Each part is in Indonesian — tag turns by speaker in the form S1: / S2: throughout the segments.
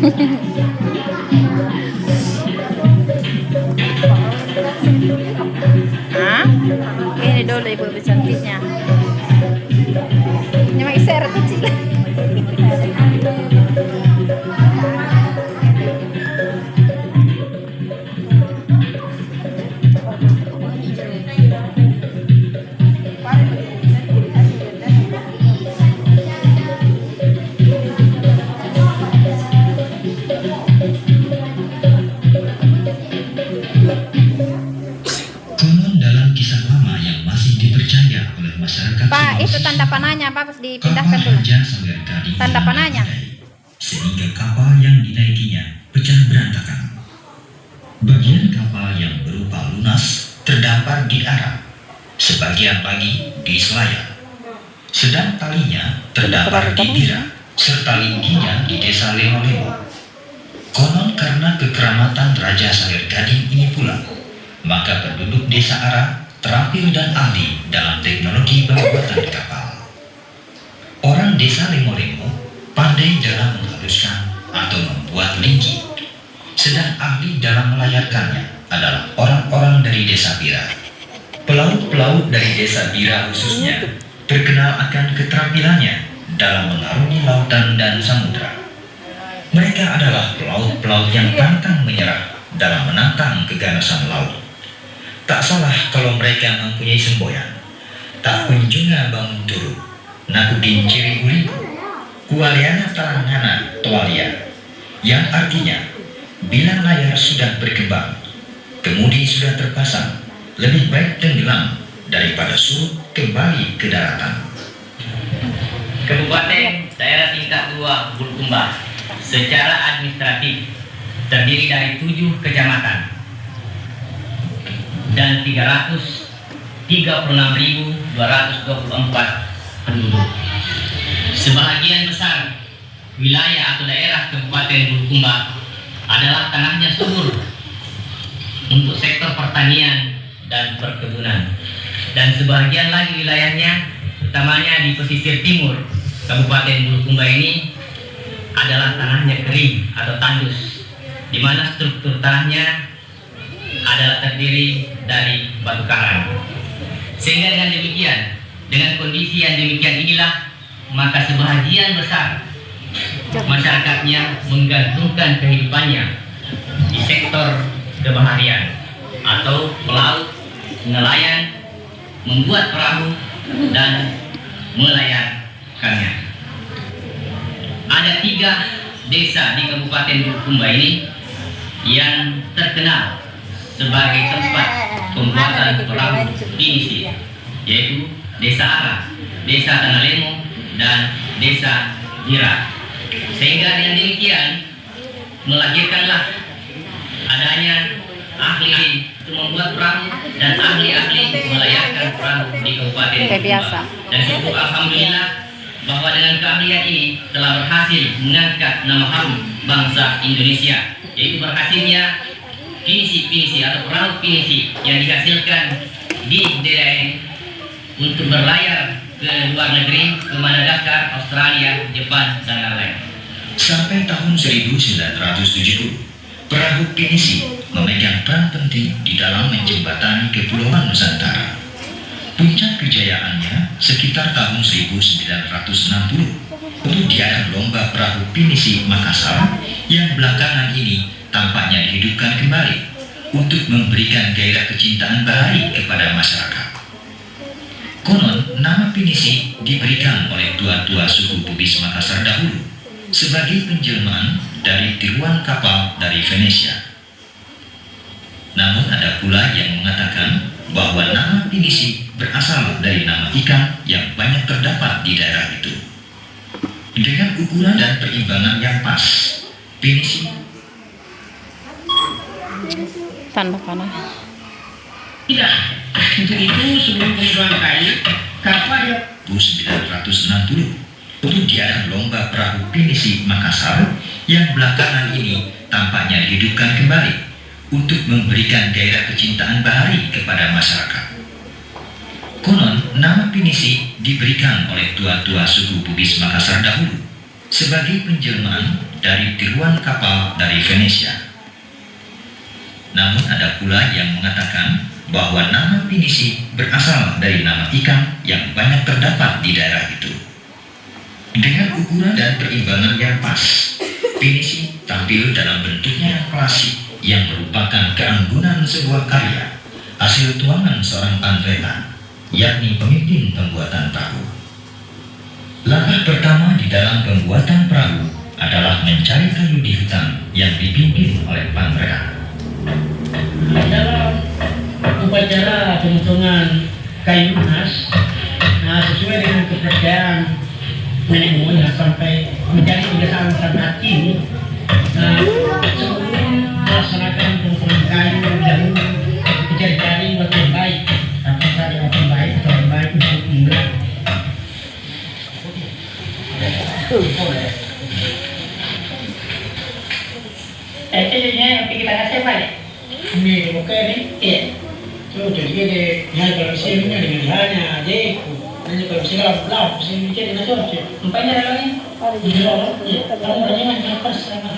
S1: Hah? Ini dulu ibu cantiknya. Ini mau share tuh Cila. Pak, itu tanda panahnya Pak, harus dipindahkan dulu. Tanda panahnya.
S2: Sehingga kapal yang dinaikinya pecah berantakan. Bagian kapal yang berupa lunas terdampar di Arab, sebagian lagi di Selayar. Sedang talinya terdampar di Bira, serta lingginya di desa Lemo-Lemo. Konon karena kekeramatan Raja Salir Gading ini pula, maka penduduk desa Arab terampil dan ahli dalam teknologi pembuatan kapal. Orang desa Lemo-Lemo pandai dalam menghaluskan atau membuat linggi, sedang ahli dalam melayarkannya adalah orang-orang dari desa Bira. Pelaut-pelaut dari desa Bira khususnya terkenal akan keterampilannya dalam mengarungi lautan dan samudra. Mereka adalah pelaut-pelaut yang pantang menyerah dalam menantang keganasan laut. Tak salah kalau mereka mempunyai semboyan. Tak kunjunga bangun turu, naku dinciri guliku, kualiana talangana toalia, yang artinya, bila layar sudah berkembang, kemudi sudah terpasang, lebih baik tenggelam daripada surut kembali ke daratan.
S3: Kabupaten daerah tingkat 2 Bulukumba secara administratif terdiri dari 7 kecamatan dan 336.224 penduduk. Sebahagian besar wilayah atau daerah Kabupaten Bulukumba adalah tanahnya subur untuk sektor pertanian dan perkebunan, dan sebahagian lagi wilayahnya, utamanya di pesisir timur Kabupaten Bulukumba ini, adalah tanahnya kering atau tandus, di mana struktur tanahnya adalah terdiri dari batu karang. Sehingga dengan demikian, dengan kondisi yang demikian inilah, maka sebahagian besar masyarakatnya menggantungkan kehidupannya di sektor kebaharian atau melaut, nelayan, membuat perahu dan melayarkannya. Ada 3 desa di Kabupaten Bulukumba ini yang terkenal sebagai tempat pembuatan perahu pinisi, yaitu Desa Ara, Desa Tanah Lemo, dan Desa Bira. Sehingga dengan demikian melahirkanlah adanya ahli untuk membuat perahu dan ahli-ahli melayarkan perahu di Kabupaten Bulukumba. Dan syukur alhamdulillah bahwa dengan keahlian ini telah berhasil mengangkat nama harum bangsa Indonesia, yaitu berhasilnya pinisi-pinisi atau perahu pinisi yang dihasilkan di daerah ini untuk berlayar ke luar negeri, ke Madagaskar, Australia, Jepang, dan lain-lain.
S2: Sampai tahun 1970, perahu pinisi memegang peran penting di dalam menjembatani Kepulauan Nusantara. Puncak kejayaannya sekitar tahun 1960 untuk diadakan lomba perahu pinisi Makassar yang belakangan ini tampaknya dihidupkan kembali untuk memberikan gairah kecintaan bahari kepada masyarakat. Konon, nama pinisi diberikan oleh tua-tua suku Bugis Makassar dahulu sebagai penjelmaan dari tiruan kapal dari Venesia. Namun ada pula yang mengatakan bahwa nama pinisi berasal dari nama ikan yang banyak terdapat di daerah itu. Dengan ukuran dan perimbangan yang pas, pinisi
S1: Tanda panah.
S3: Tidak, untuk itu sebelum pembuangan kayu, kapal yang
S2: 1960 untuk diadakan lomba perahu pinisi Makassar yang belakangan ini tampaknya dihidupkan kembali untuk memberikan gairah kecintaan bahari kepada masyarakat. Konon, nama pinisi diberikan oleh tua-tua suku Bugis Makassar dahulu sebagai penjelmaan dari tiruan kapal dari Venesia. Namun ada pula yang mengatakan bahwa nama Pinisi berasal dari nama ikan yang banyak terdapat di daerah itu. Dengan ukuran dan perimbangan yang pas, Pinisi tampil dalam bentuknya yang klasik yang merupakan keanggunan sebuah karya hasil tuangan seorang Andreta, yakni pemimpin pembuatan perahu. Langkah pertama di dalam pembuatan perahu adalah mencari kayu di hutan yang dipimpin oleh Pandreta.
S4: Dalam upacara pemotongan kayu lunas, sesuai dengan kepercayaan nenek moyang sampai menjadi kebiasaan sampai hati ini, sebelum melaksanakan pemotongan kayu dan mencari-cari waktu yang baik, apa saja waktu yang baik untuk memulai. Ini kita kasih balik. Ini oke nih? Iya. Jadi dia hanya kalau mesinnya dengan hanya aja, hanya kalau mesin gelap, mesin bikin dengan sorot. Umpamanya ada lagi. Kamu banyak apa sama?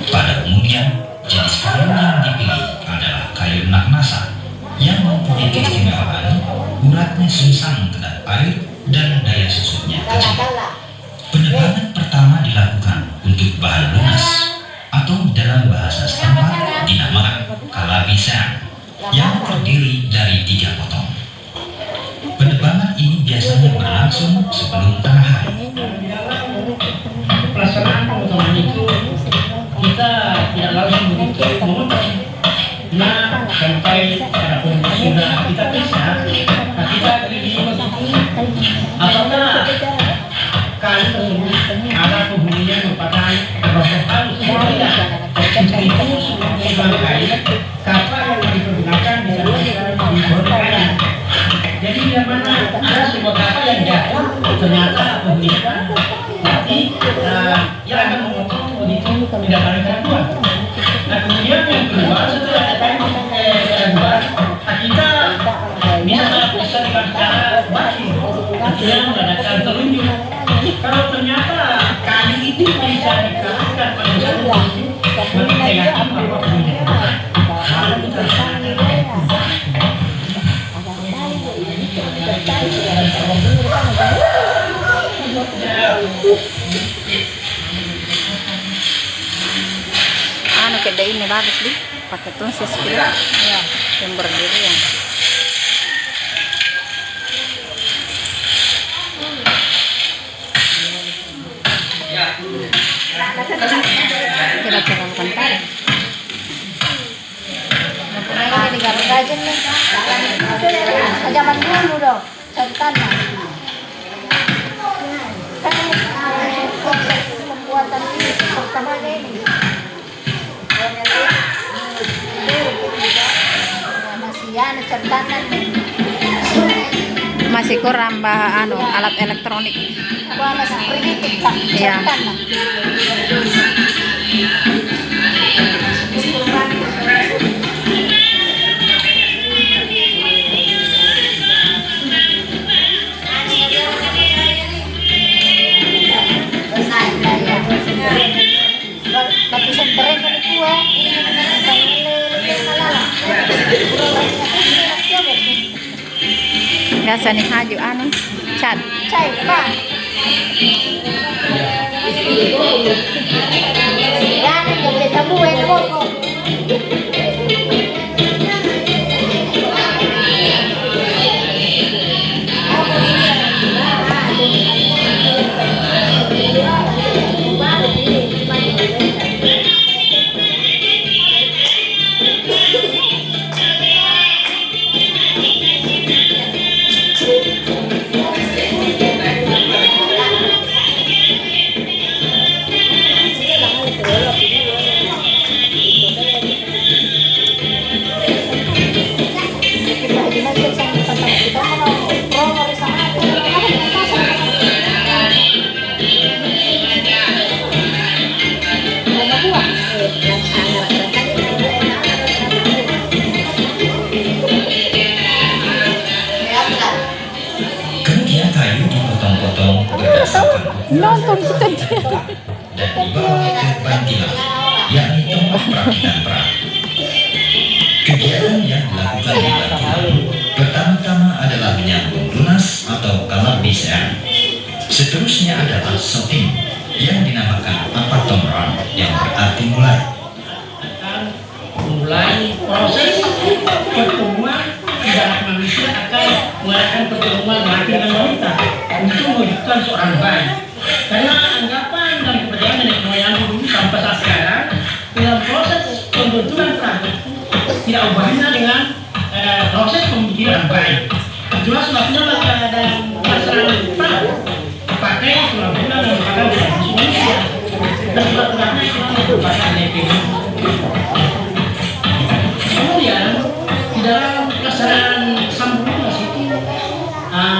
S2: Pada umumnya, jenis kayu yang dipilih adalah kayu naknasa yang mempunyai keistimewaan uratnya sungsang kedap air dan daya susutnya kecil. Penebangan pertama dilakukan untuk bahan lunas atau dalam bahasa setempat dinamakan kalabisan yang terdiri dari 3 potong. Penebangan ini biasanya berlangsung sebelum tengah hari.
S4: Pelaksanaan pemotongan itu kita tidak langsung begitu memotong. Nah, sampai pada kondisi sudah kita pisah, kita bingung apakah kayu tersebut ada penghuninya merupakan rokok halus atau tidak. Untuk itu sebelum kayu kapal yang dipergunakan bisa dibuat kayu. Jadi di mana ada sebuah kapal yang jatuh ternyata penghuninya mati, yang akan memotong itu tidak ada gangguan. Nah kemudian yang kedua setelah ada gangguan, kita bisa dengan cara batin, artinya mengadakan telunjuk. Kalau ternyata kayu itu bisa dikatakan pada satu waktu negatif bahwa punya hal itu
S1: Keda ini bagus di pakai tunsis gitu ya, yang berdiri yang kira-kira bukan tali. Mempunyai di garut aja nih. Zaman dulu dong, contohnya. Kan konsep pembuatan ini pertamanya ini. Masih kurang alat elektronik. Iya. Batu senteren kan itu biasa nih haju cat cai pak ya boleh tabu
S2: Kemudian kayu dipotong-potong berdasarkan
S1: Nonton kita dia.
S2: dan dibawa ke Bantilan, yakni tempat perakitan perahu. Kegiatan yang dilakukan di Bantilan pertama-tama adalah menyambung lunas atau kalap desain. Seterusnya adalah shopping yang dinamakan apatomeron yang berarti mulai.
S4: Mulai proses pertemuan tidak manusia akan mengadakan pertemuan laki dan wanita untuk mewujudkan seorang bayi. Karena anggapan dan kepercayaan nenek moyang dulu sampai saat sekarang dalam proses pembentukan perahu tidak ubahnya dengan proses pemikiran bayi. Itulah sebabnya maka dalam masalah perahu pakai tulang bulan dan pakai manusia dan tulang-tulangnya itu merupakan lepeng. Kemudian di dalam pelaksanaan sambungan itu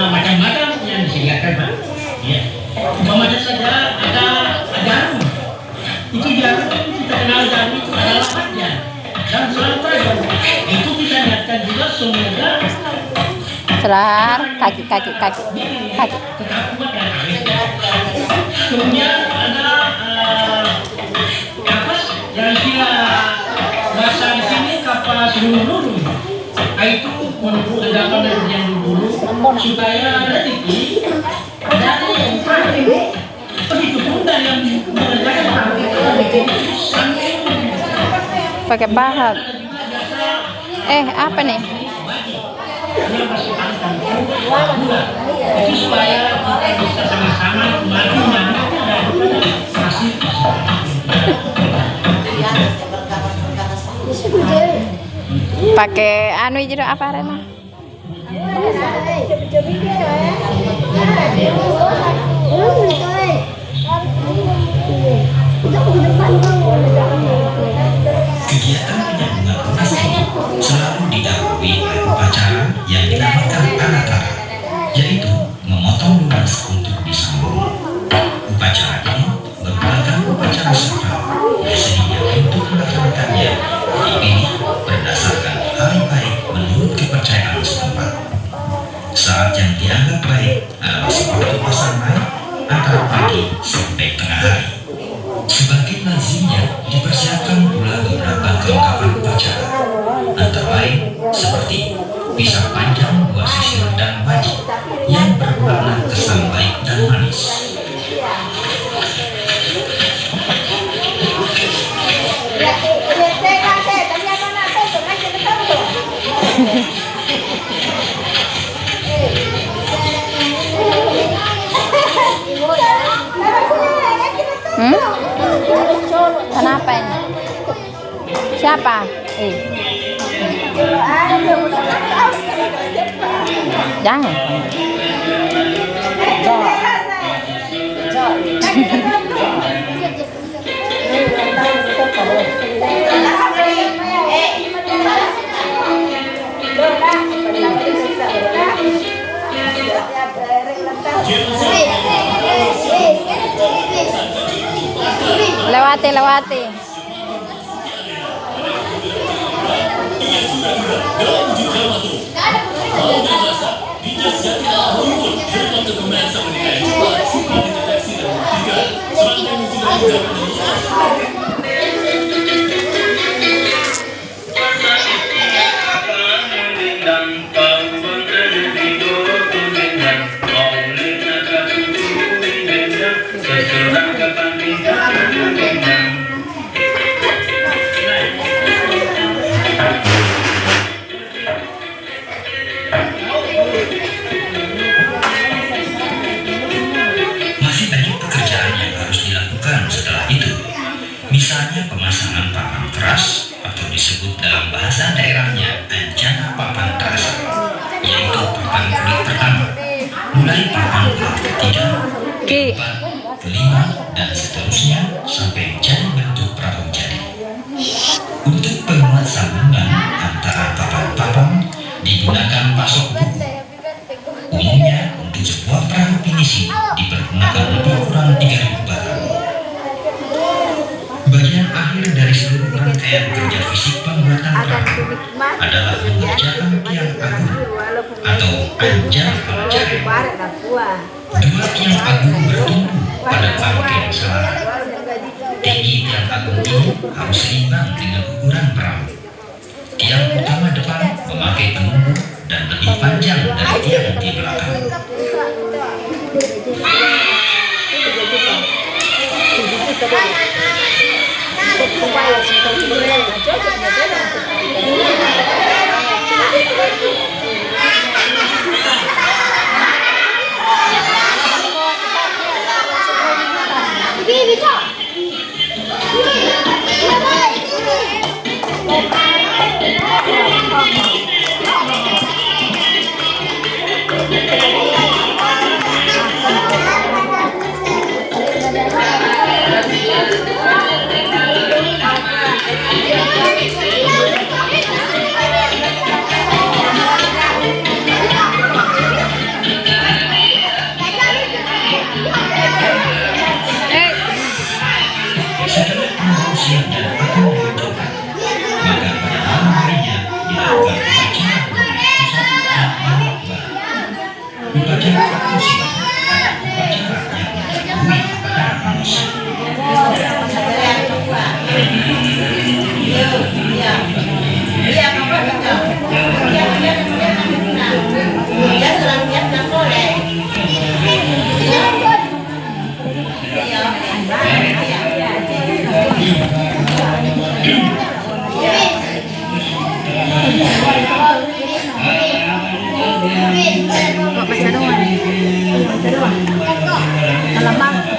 S4: macam-macam yang disediakan, Pak. Ya. Umpamanya saja ada jarum. Itu jarum kita kenal jarum itu adalah hadiah dan selalu tajam. Itu kita lihatkan juga semoga
S1: Selar kaki.
S4: tetap kuat dan awet. Kemudian ada kapas yang kira bahasa di sini kapas lulu. Itu menurut anggapan dari yang dulu supaya rezeki dari perahu begitu pun dari yang mengerjakan perahu itu sampai
S1: Pakai pahat. Apa nih?
S4: dia masih akan gula itu supaya kita bisa sama-sama maju daripada masih
S1: Pakai anu jadi apa Rena?
S2: Kegiatan penyambungan lunas ini selalu didahului oleh upacara yang dinamakan arakara, yaitu memotong lunas untuk disambung. Upacara ini merupakan upacara sakral, biasanya untuk melaksanakannya dipilih berdasarkan hari baik menurut kepercayaan setempat. Saat yang dianggap baik adalah sewaktu pasang naik antara pagi sampai tengah hari. Sebagai lazimnya dipersiapkan pula beberapa kelengkapan upacara, antara lain seperti pisau panjang, buah sisir, dan wajib yang bermakna kesan baik dan manis.
S1: Kenapa ini? Siapa? Jangan. Lewati.
S2: Misalnya pemasangan papan keras atau disebut dalam bahasa daerahnya anjana papan terasa, yaitu papan kulit pertama, mulai papan kulit ketiga, keempat, kelima, dan seterusnya sampai menjadi bentuk perahu jadi. Untuk penguat sambungan antara papan-papan digunakan pasok buku. Umumnya untuk sebuah perahu pinisi dipergunakan lebih kurang 3.000 batang. Bagian akhir dari seluruh rangkaian kerja fisik pembuatan perahu adalah mengerjakan tiang agung atau Anjang Palajaran. Dua tiang agung bertumpu pada bangkai Nusa. Tinggi tiang agung ini harus seimbang dengan ukuran perahu. Tiang utama depan memakai penumpu dan lebih panjang dari tiang di belakang. Setelah pembawa siang dan akan diluncurkan, maka pada malam harinya dilakukan upacara upacara akusia adalah upacara yang mendahului para manusia.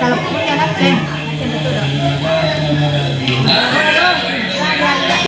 S1: Kalau punya nanti,